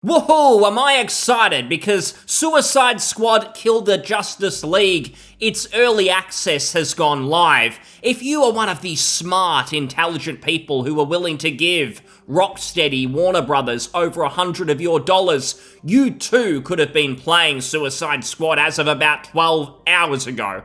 Woohoo, am I excited because Suicide Squad killed the Justice League. Its early access has gone live. If you are one of these smart, intelligent people who are willing to give Rocksteady, Warner Brothers over $100 of your dollars, you too could have been playing Suicide Squad as of about 12 hours ago.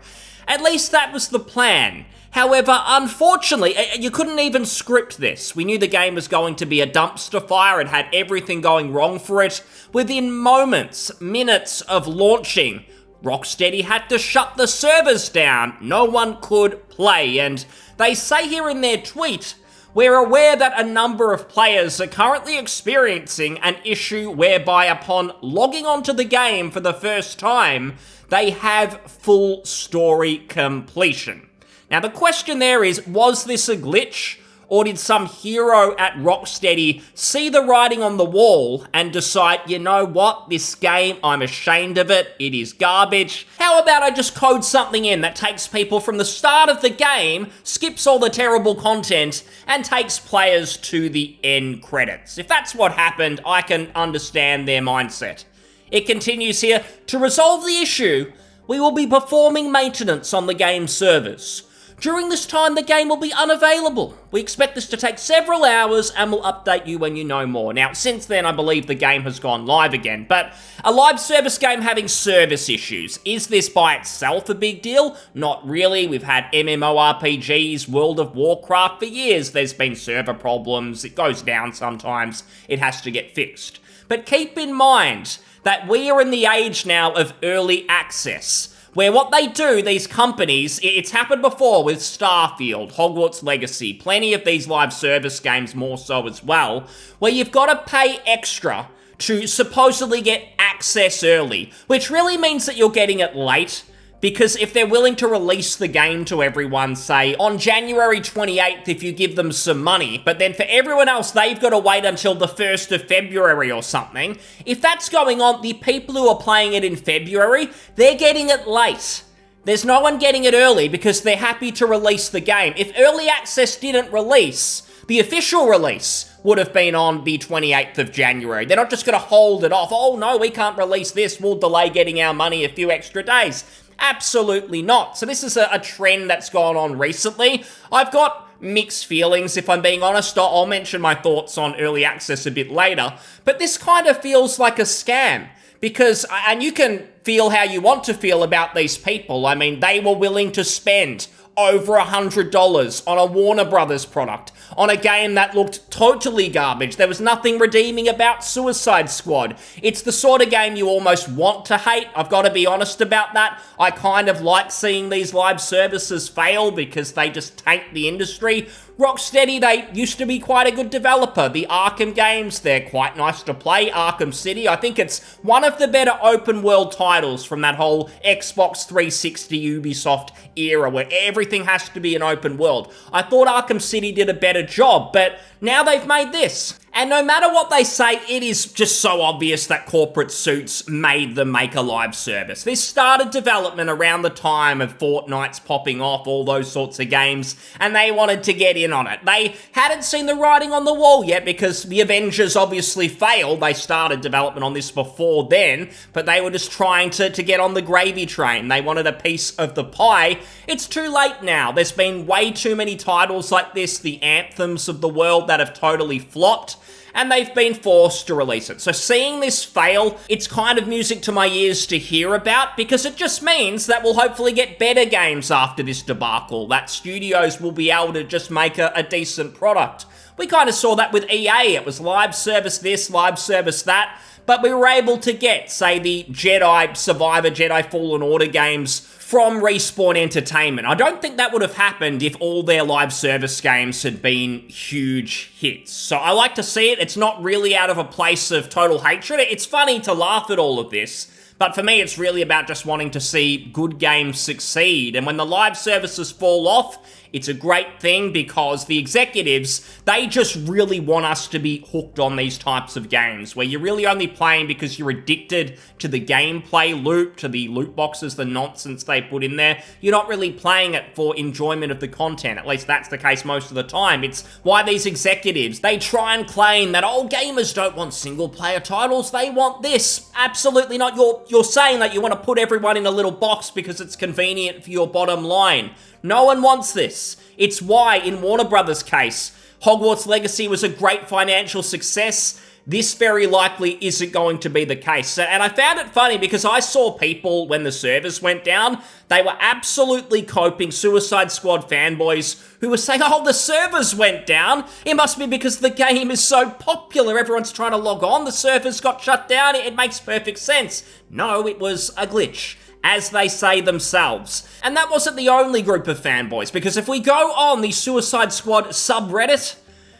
At least that was the plan. However, unfortunately, you couldn't even script this. We knew the game was going to be a dumpster fire. It had everything going wrong for it. Within moments, minutes of launching, Rocksteady had to shut the servers down. No one could play. And they say here in their tweet, we're aware that a number of players are currently experiencing an issue whereby upon logging onto the game for the first time, they have full story completion. Now, the question there is, was this a glitch? Or did some hero at Rocksteady see the writing on the wall and decide, you know what, this game, I'm ashamed of it, it is garbage. How about I just code something in that takes people from the start of the game, skips all the terrible content, and takes players to the end credits? If that's what happened, I can understand their mindset. It continues here, to resolve the issue, we will be performing maintenance on the game's servers. During this time, the game will be unavailable. We expect this to take several hours and we'll update you when you know more. Now, since then, I believe the game has gone live again, but a live service game having service issues, is this by itself a big deal? Not really. We've had MMORPGs, World of Warcraft for years. There's been server problems. It goes down sometimes. It has to get fixed. But keep in mind that we are in the age now of early access, where what they do, these companies, it's happened before with Starfield, Hogwarts Legacy, plenty of these live service games more so as well, where you've got to pay extra to supposedly get access early, which really means that you're getting it late, because if they're willing to release the game to everyone, say, on January 28th, if you give them some money, but then for everyone else, they've got to wait until the 1st of February or something. If that's going on, the people who are playing it in February, they're getting it late. There's no one getting it early because they're happy to release the game. If early access didn't release, the official release would have been on the 28th of January. They're not just going to hold it off. Oh no, we can't release this. We'll delay getting our money a few extra days. Absolutely not. So this is a trend that's gone on recently. I've got mixed feelings, if I'm being honest. I'll mention my thoughts on early access a bit later. But this kind of feels like a scam. Because, and you can feel how you want to feel about these people. I mean, they were willing to spend over $100 on a Warner Brothers product, on a game that looked totally garbage. There was nothing redeeming about Suicide Squad. It's the sort of game you almost want to hate. I've got to be honest about that. I kind of like seeing these live services fail because they just tank the industry. Rocksteady, they used to be quite a good developer. The Arkham games, they're quite nice to play. Arkham City, I think it's one of the better open world titles from that whole Xbox 360 Ubisoft era where everything has to be an open world. I thought Arkham City did a better job, but now they've made this. And no matter what they say, it is just so obvious that corporate suits made them make a live service. This started development around the time of Fortnite's popping off, all those sorts of games, and they wanted to get in on it. They hadn't seen the writing on the wall yet because the Avengers obviously failed. They started development on this before then, but they were just trying to get on the gravy train. They wanted a piece of the pie. It's too late now. There's been way too many titles like this, the anthems of the world that have totally flopped, and they've been forced to release it. So seeing this fail, it's kind of music to my ears to hear about, because it just means that we'll hopefully get better games after this debacle, that studios will be able to just make a decent product. We kind of saw that with EA. It was live service this, live service that, but we were able to get, say, the Jedi Survivor, Jedi Fallen Order games from Respawn Entertainment. I don't think that would have happened if all their live service games had been huge hits. So I like to see it. It's not really out of a place of total hatred. It's funny to laugh at all of this, but for me, it's really about just wanting to see good games succeed. And when the live services fall off, it's a great thing because the executives, they just really want us to be hooked on these types of games where you're really only playing because you're addicted to the gameplay loop, to the loot boxes, the nonsense they they put in there, you're not really playing it for enjoyment of the content. At least that's the case most of the time. It's why these executives, they try and claim that, oh, gamers don't want single-player titles, they want this. Absolutely not. You're saying that you want to put everyone in a little box because it's convenient for your bottom line. No one wants this. It's why, in Warner Brothers' case, Hogwarts Legacy was a great financial success. This very likely isn't going to be the case. And I found it funny because I saw people, when the servers went down, they were absolutely coping, Suicide Squad fanboys, who were saying, oh, the servers went down. It must be because the game is so popular. Everyone's trying to log on. The servers got shut down. It makes perfect sense. No, it was a glitch, as they say themselves. And that wasn't the only group of fanboys, because if we go on the Suicide Squad subreddit,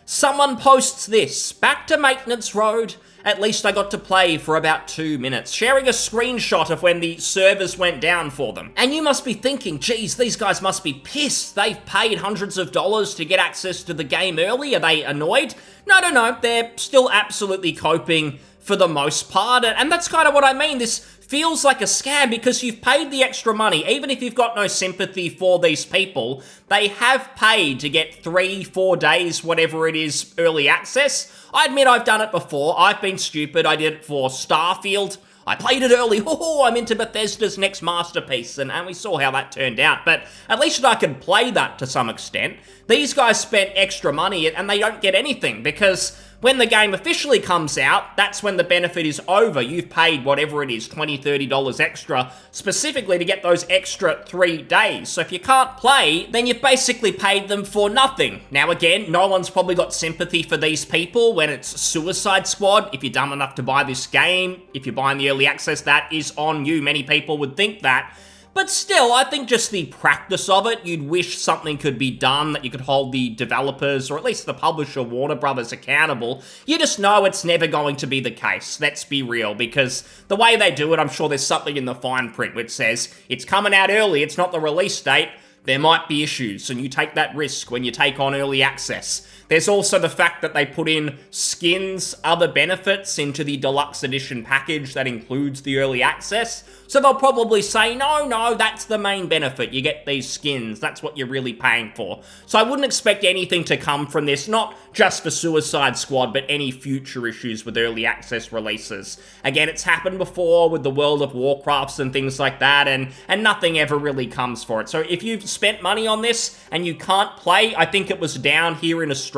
someone posts this: back to Maintenance Road, at least I got to play for about 2 minutes, sharing a screenshot of when the servers went down for them. And you must be thinking, geez, these guys must be pissed. They've paid hundreds of dollars to get access to the game early. Are they annoyed? No, they're still absolutely coping for the most part, and that's kind of what I mean. This feels like a scam because you've paid the extra money. Even if you've got no sympathy for these people, they have paid to get 3-4 days, whatever it is, early access. I admit I've done it before. I've been stupid. I did it for Starfield. I played it early. Oh, I'm into Bethesda's next masterpiece, and we saw how that turned out. But at least I can play that to some extent. These guys spent extra money, and they don't get anything because when the game officially comes out, that's when the benefit is over. You've paid whatever it is, $20, $30 extra, specifically to get those extra 3 days. So if you can't play, then you've basically paid them for nothing. Now again, no one's probably got sympathy for these people when it's Suicide Squad. If you're dumb enough to buy this game, if you're buying the early access, that is on you. Many people would think that. But still, I think just the practice of it, you'd wish something could be done, that you could hold the developers, or at least the publisher, Warner Brothers, accountable. You just know it's never going to be the case. Let's be real, because the way they do it, I'm sure there's something in the fine print which says, it's coming out early, it's not the release date, there might be issues, and you take that risk when you take on early access. There's also the fact that they put in skins, other benefits into the deluxe edition package that includes the early access. So they'll probably say, no, that's the main benefit. You get these skins. That's what you're really paying for. So I wouldn't expect anything to come from this, not just for Suicide Squad, but any future issues with early access releases. Again, it's happened before with the World of Warcrafts and things like that, and nothing ever really comes for it. So if you've spent money on this and you can't play, I think it was down here in Australia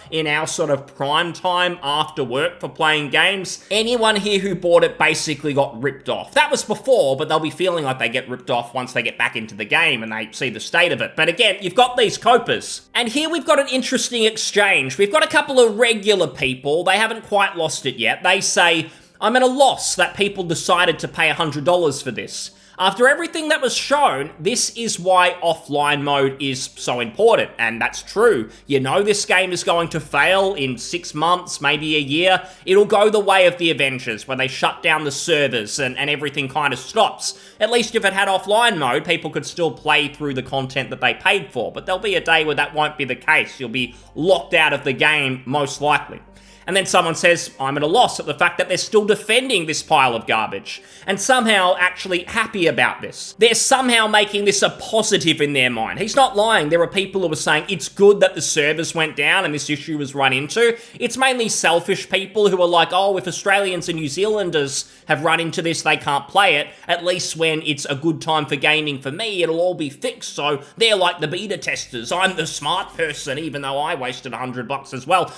in our sort of prime time after work for playing games. Anyone here who bought it basically got ripped off. That was before, but they'll be feeling like they get ripped off once they get back into the game and they see the state of it. But again, you've got these copers. And here we've got an interesting exchange. We've got a couple of regular people. They haven't quite lost it yet. They say, I'm at a loss that people decided to pay $100 for this. After everything that was shown, this is why offline mode is so important, and that's true. You know this game is going to fail in 6 months, maybe a year. It'll go the way of the Avengers, where they shut down the servers and everything kind of stops. At least if it had offline mode, people could still play through the content that they paid for, but there'll be a day where that won't be the case. You'll be locked out of the game, most likely. And then someone says, I'm at a loss at the fact that they're still defending this pile of garbage and somehow actually happy about this. They're somehow making this a positive in their mind. He's not lying. There are people who are saying it's good that the servers went down and this issue was run into. It's mainly selfish people who are like, oh, if Australians and New Zealanders have run into this, they can't play it. At least when it's a good time for gaming for me, it'll all be fixed. So they're like the beta testers. I'm the smart person, even though I wasted $100 as well.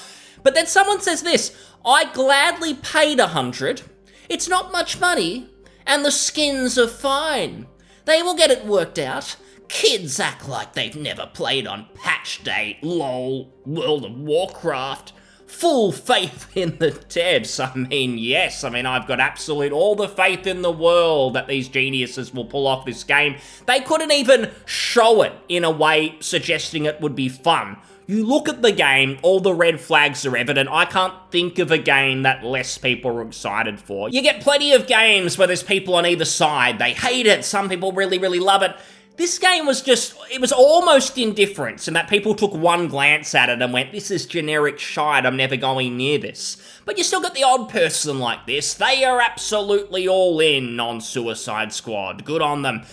But then someone says this, I gladly paid $100. It's not much money, and the skins are fine. They will get it worked out. Kids act like they've never played on patch day. LOL, World of Warcraft. Full faith in the devs. I mean, yes. I've got absolute all the faith in the world that these geniuses will pull off this game. They couldn't even show it in a way suggesting it would be fun. You look at the game, all the red flags are evident. I can't think of a game that less people are excited for. You get plenty of games where there's people on either side. They hate it. Some people really, really love it. This game was it was almost indifference in that people took one glance at it and went, this is generic shite, I'm never going near this. But you still got the odd person like this. They are absolutely all in on Suicide Squad. Good on them.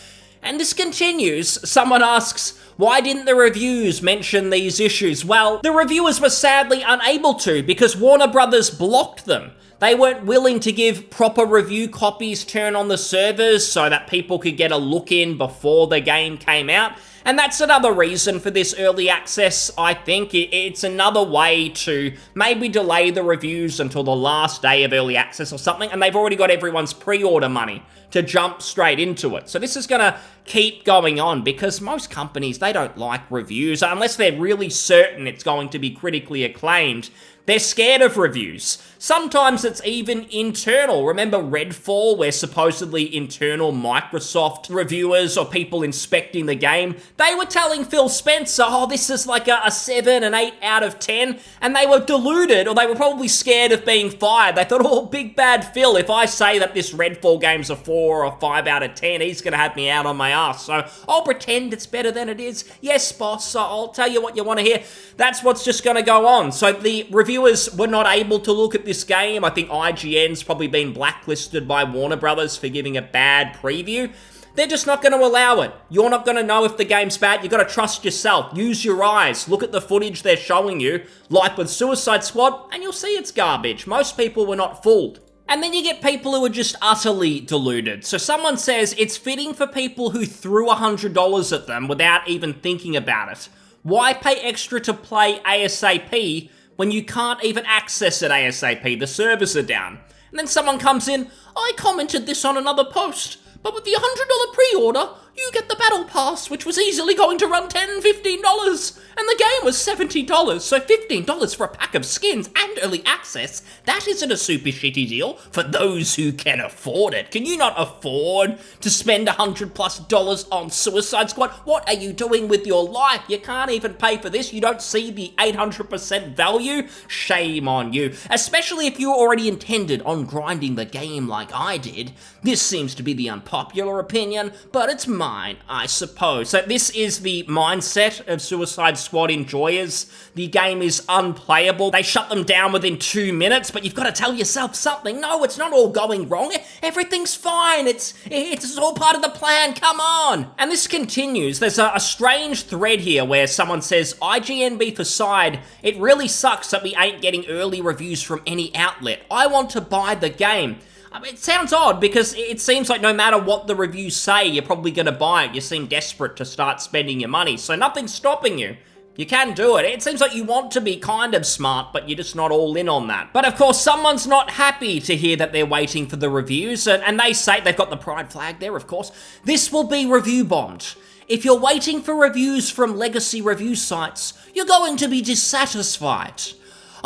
And this continues. Someone asks, why didn't the reviews mention these issues? Well, the reviewers were sadly unable to because Warner Brothers blocked them. They weren't willing to give proper review copies turn on the servers so that people could get a look in before the game came out. And that's another reason for this early access, I think. It's another way to maybe delay the reviews until the last day of early access or something, and they've already got everyone's pre-order money to jump straight into it. So this is gonna keep going on because most companies, they don't like reviews unless they're really certain it's going to be critically acclaimed. They're scared of reviews. Sometimes it's even internal. Remember Redfall, where supposedly internal Microsoft reviewers or people inspecting the game, they were telling Phil Spencer, oh, this is like a 7, an 8 out of 10, and they were deluded, or they were probably scared of being fired. They thought, oh, big bad Phil, if I say that this Redfall game's a 4 or 5 out of 10, he's gonna have me out on my ass. So I'll pretend it's better than it is. Yes, boss, I'll tell you what you want to hear. That's what's just gonna go on. So the reviewers were not able to look at this game. I think IGN's probably been blacklisted by Warner Brothers for giving a bad preview. They're just not going to allow it. You're not going to know if the game's bad. You've got to trust yourself. Use your eyes. Look at the footage they're showing you, like with Suicide Squad, and you'll see it's garbage. Most people were not fooled. And then you get people who are just utterly deluded. So someone says it's fitting for people who threw $100 at them without even thinking about it. Why pay extra to play ASAP when you can't even access it ASAP? The servers are down. And then someone comes in, I commented this on another post, but with the $100 pre-order, you get the battle pass, which was easily going to run $10, $15, and the game was $70, so $15 for a pack of skins and early access, that isn't a super shitty deal for those who can afford it. Can you not afford to spend $100+ on Suicide Squad? What are you doing with your life? You can't even pay for this. You don't see the 800% value? Shame on you. Especially if you already intended on grinding the game like I did. This seems to be the unpopular opinion, but it's mine, I suppose. So this is the mindset of Suicide Squad enjoyers. The game is unplayable. They shut them down within 2 minutes, but you've got to tell yourself something. No, it's not all going wrong. Everything's fine. It's all part of the plan. Come on. And this continues. There's a strange thread here where someone says, IGN beef aside, it really sucks that we ain't getting early reviews from any outlet. I want to buy the game. I mean, it sounds odd because it seems like no matter what the reviews say, you're probably going to buy it. You seem desperate to start spending your money, so nothing's stopping you. You can do it. It seems like you want to be kind of smart, but you're just not all in on that. But of course, someone's not happy to hear that they're waiting for the reviews, and they say, they've got the pride flag there, of course, this will be review bombed. If you're waiting for reviews from legacy review sites, you're going to be dissatisfied.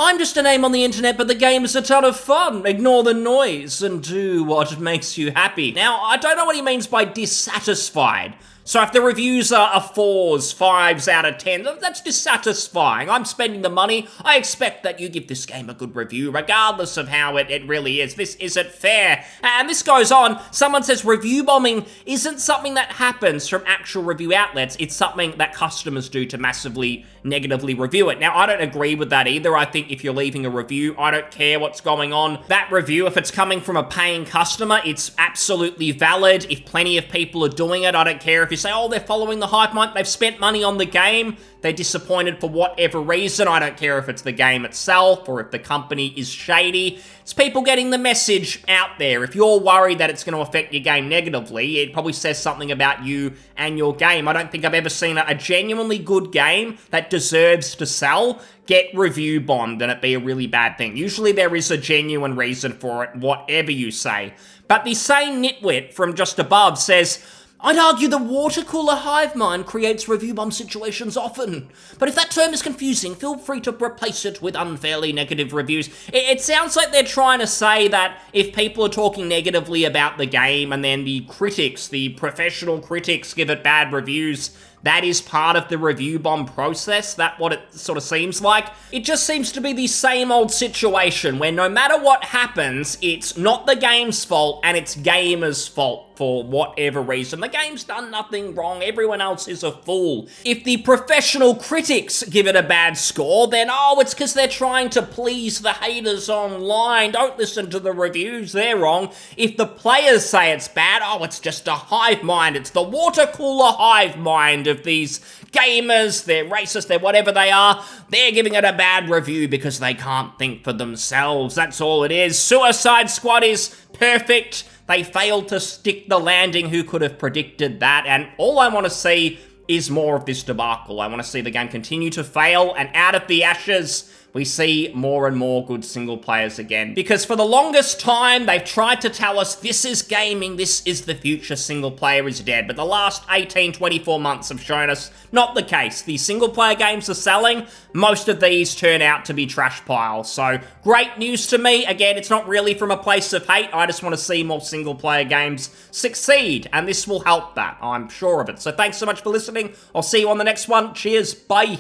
I'm just a name on the internet, but the game is a ton of fun. Ignore the noise and do what makes you happy. Now, I don't know what he means by dissatisfied. So if the reviews are 4s, 5s out of 10, that's dissatisfying. I'm spending the money. I expect that you give this game a good review, regardless of how it really is. This isn't fair. And this goes on. Someone says review bombing isn't something that happens from actual review outlets. It's something that customers do to massively negatively review it. Now, I don't agree with that either. I think if you're leaving a review, I don't care what's going on. That review, if it's coming from a paying customer, it's absolutely valid. If plenty of people are doing it, I don't care if you say, oh, they're following the hype month, they've spent money on the game, they're disappointed for whatever reason. I don't care if it's the game itself or if the company is shady. It's people getting the message out there. If you're worried that it's going to affect your game negatively, it probably says something about you and your game. I don't think I've ever seen a genuinely good game that deserves to sell get review bombed and it be a really bad thing. Usually there is a genuine reason for it, whatever you say. But the same nitwit from just above says, I'd argue the water cooler hive mind creates review bomb situations often. But if that term is confusing, feel free to replace it with unfairly negative reviews. It sounds like they're trying to say that if people are talking negatively about the game and then the critics, the professional critics, give it bad reviews, that is part of the review bomb process. That's what it sort of seems like. It just seems to be the same old situation where no matter what happens, it's not the game's fault and it's gamers' fault for whatever reason. The game's done nothing wrong. Everyone else is a fool. If the professional critics give it a bad score, then, oh, it's because they're trying to please the haters online. Don't listen to the reviews. They're wrong. If the players say it's bad, oh, it's just a hive mind. It's the water cooler hive mind of these gamers. They're racist. They're whatever they are. They're giving it a bad review because they can't think for themselves. That's all it is. Suicide Squad is perfect. They failed to stick the landing. Who could have predicted that? And all I want to see is more of this debacle. I want to see the game continue to fail, and out of the ashes, we see more and more good single players again. Because for the longest time, they've tried to tell us this is gaming, this is the future, single player is dead. But the last 18, 24 months have shown us not the case. The single player games are selling. Most of these turn out to be trash piles. So great news to me. Again, it's not really from a place of hate. I just want to see more single player games succeed. And this will help that. I'm sure of it. So thanks so much for listening. I'll see you on the next one. Cheers. Bye.